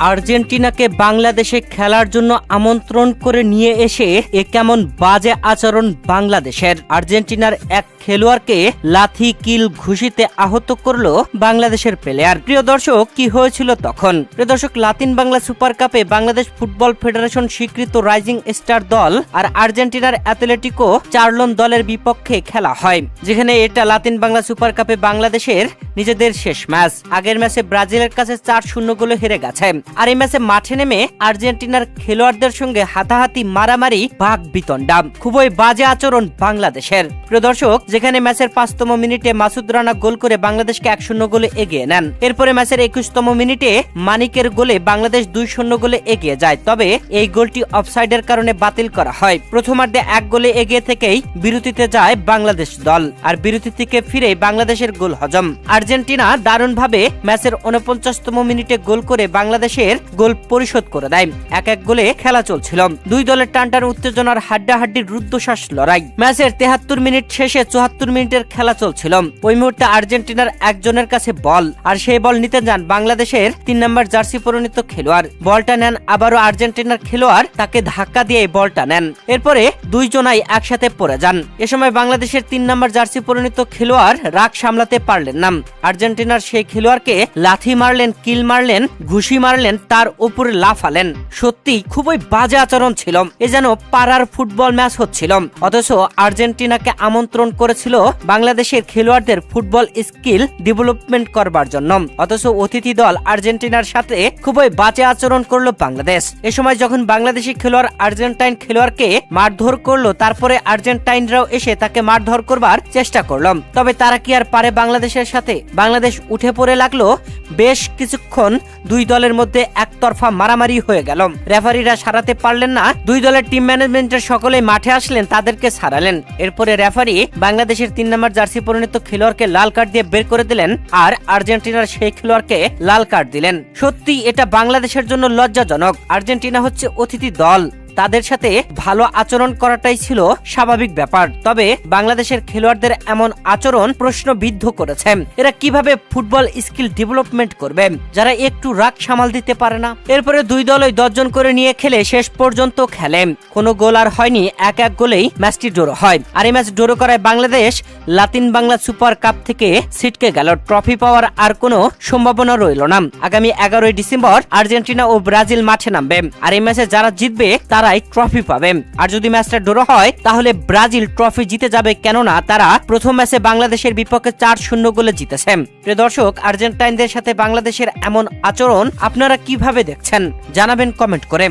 আর্জেন্টিনাকে বাংলাদেশে খেলার জন্য আমন্ত্রণ করে নিয়ে এসে এ কেমন বাজে আচরণ বাংলাদেশের। আর্জেন্টিনার এক খেলোয়াড়কে লাথি কিল ঘুষিতে আহত করলো বাংলাদেশের প্লেয়ার। প্রিয় দর্শক, কি হয়েছিল তখন? প্রিয় দর্শক, লাতিন বাংলা সুপার কাপে বাংলাদেশ ফুটবল ফেডারেশন স্বীকৃত রাইজিং স্টার দল আর আর্জেন্টিনার অ্যাথলেটিকো চার্লন দলের বিপক্ষে খেলা হয়, যেখানে এটা লাতিন বাংলা সুপার কাপে বাংলাদেশের নিজেদের শেষ ম্যাচ। আগের ম্যাচে ব্রাজিলের কাছে 4-0 গোলে হেরে গেছে। আর এই ম্যাচে মাঠে নেমে আর্জেন্টিনার খেলোয়াড়দের সঙ্গে হাতাহাতি, মারামারি, ভাগ বিতণ্ডা, খুবই বাজে আচরণ বাংলাদেশের। প্রিয় দর্শক, যেখানে ম্যাচের 5তম মিনিটে মাসুদ রানা গোল করে বাংলাদেশকে 1-0 গোলে এগিয়ে নেন। এরপরে ম্যাচের 21তম মিনিটে মানিকের গোলে বাংলাদেশ 2-0 গোলে এগিয়ে যায়। তবে এই গোলটি অফসাইডের কারণে বাতিল করা হয়। প্রথমার্ধে 1 গোলে এগিয়ে থেকেই বিরতিতে যায় বাংলাদেশ দল, আর বিরতি থেকে ফিরে বাংলাদেশের গোল হজম। আর্জেন্টিনা দারুণভাবে ম্যাচের 49তম মিনিটে গোল করে বাংলাদেশের গোল পরিশোধ করে দেয়। 1-1 গোলে খেলা চলছিল। দুই দলের টানটান উত্তেজনার হাড্ডাহাড্ডির রুদ্ধশ্বাস লড়াই। ম্যাচের 73 মিনিট শেষে 74 মিনিটের খেলা চলছিল। ওই মুহূর্তে আর্জেন্টিনার একজনের কাছে বল, আর সেই বল নিতে যান বাংলাদেশের 3 নম্বর জার্সি পরিণত খেলোয়াড়। বলটা নেন আবারও আর্জেন্টিনার খেলোয়াড়, তাকে ধাক্কা দিয়ে বলটা নেন। এরপরে দুইজনাই একসাথে পড়ে যান। এ সময় বাংলাদেশের 3 নম্বর জার্সি পরিণত খেলোয়াড় রাগ সামলাতে পারলেন না। আর্জেন্টিনার সেই খেলোয়াড়কে লাথি মারলেন, কিল মারলেন, ঘুষি মারলেন, তার উপরে লাফালেন। সত্যি খুবই বাজে আচরণ ছিল। এ যেন পাড়ার ফুটবল ম্যাচ হচ্ছিল, অথচ আর্জেন্টিনাকে আমন্ত্রণ করেছিল বাংলাদেশের খেলোয়াড়দের ফুটবল স্কিল ডেভেলপমেন্ট করবার জন্য। অথচ অতিথি দল আর্জেন্টিনার সাথে খুবই বাজে আচরণ করলো বাংলাদেশ। এ সময় যখন বাংলাদেশি খেলোয়াড় আর্জেন্টাইন খেলোয়াড়কে মারধর করলো, তারপরে আর্জেন্টাইনরাও এসে তাকে মারধর করবার চেষ্টা করলো। তবে তারা কি আর পারে বাংলাদেশের সাথে? বাংলাদেশ উঠে পড়ে লাগলো। বেশ কিছুক্ষণ দুই দলের মধ্যে একতরফা মারামারি হয়ে গেল। রেফারিরা সারাতে পারলেন না। দুই দলের টিম ম্যানেজমেন্টের সকলেই মাঠে আসলেন, তাদেরকে সারালেন। এরপরে রেফারি বাংলাদেশের 3 নম্বর জার্সি পরিণত খেলোয়াড়কে লাল কার্ড দিয়ে বের করে দিলেন, আর আর্জেন্টিনার সেই খেলোয়াড়কে লাল কার্ড দিলেন। সত্যি এটা বাংলাদেশের জন্য লজ্জাজনক। আর্জেন্টিনা হচ্ছে অতিথি দল, তাদের সাথে ভালো আচরণ করাটাই ছিল স্বাভাবিক ব্যাপার। তবে বাংলাদেশের খেলোয়াড়দের এমন আচরণ প্রশ্নবিদ্ধ করেছে। এরা কিভাবে ফুটবল স্কিল ডেভেলপমেন্ট করবে যারা একটু রাগ সামাল দিতে পারে না? এরপরে দুই দলই 10 জন করে নিয়ে খেলে শেষ পর্যন্ত খেলে কোনো গোল আর হয়নি। 1-1 গোলেই ম্যাচটি ড্র হয়। আর এই ম্যাচ ড্র করায় বাংলাদেশ লাতিন বাংলা সুপার কাপ থেকে ছিটকে গেল। ট্রফি পাওয়ার আর কোনো সম্ভাবনা রইল না। আগামী 11ই ডিসেম্বর আর্জেন্টিনা ও ব্রাজিল মাঠে নামবে, আর এই ম্যাচে যারা জিতবে তারাই ট্রফি পাবে। আর যদি ম্যাচটা ড্র হয় তাহলে ব্রাজিল ট্রফি জিতে যাবে, কেননা তারা প্রথম ম্যাচে বাংলাদেশের বিপক্ষে 4-0 গোলে জিতেছে। প্রিয় দর্শক, আর্জেন্টাইনদের সাথে বাংলাদেশের এমন আচরণ আপনারা কিভাবে দেখছেন জানাবেন কমেন্ট করে।